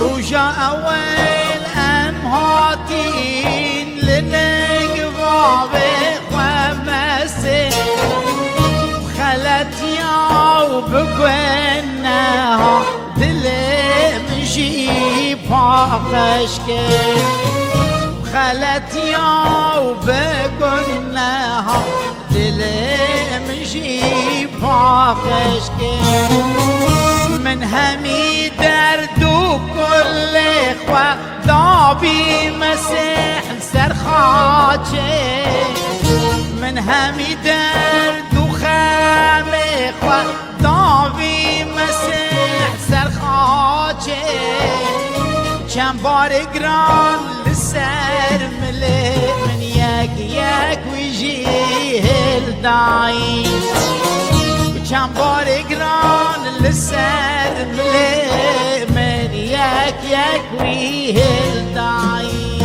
رجا أول أمهاتين لنقضى ومسي خلت يا وبقناها دلي مجيبها خشكي خلت يا وبقناها دلي مجيبها خشكي من همي درد وكل اخوة ضابي مسيح سرخاتي من همي درد وخام اخوة ضابي مسيح سرخاتي كم بار قران لسر ملئ من يك ويجيه الدعيس كم بار قران لسر ملئ من يك ويه الدعيس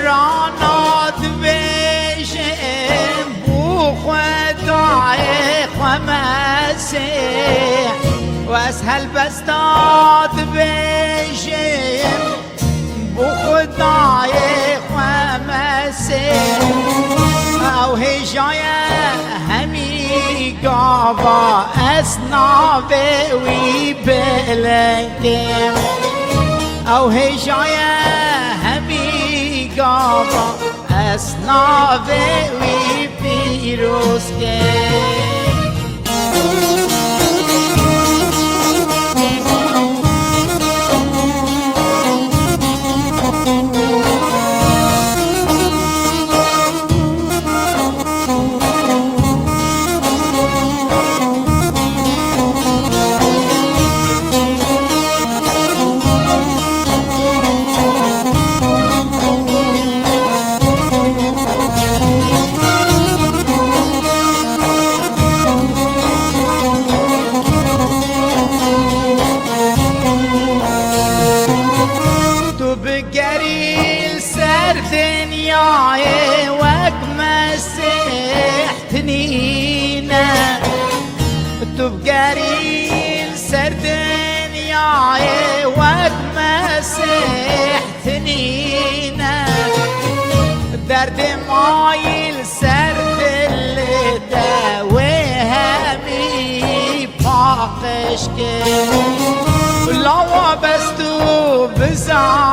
استرانات بيشم وخدعي ومسيح واسهل بستات بيشم وخدعي ومسيح او هجايا همي قابا اسنابي ويبلنكم او هجايا همي قابا اسنابي ويبيروسكم بقريل سر دنياي وق مسيح تنينا بقريل سر دنياي وق مسيح تنينا درد مايل سر اللي داويها مي باقشكي لو بستو بزعل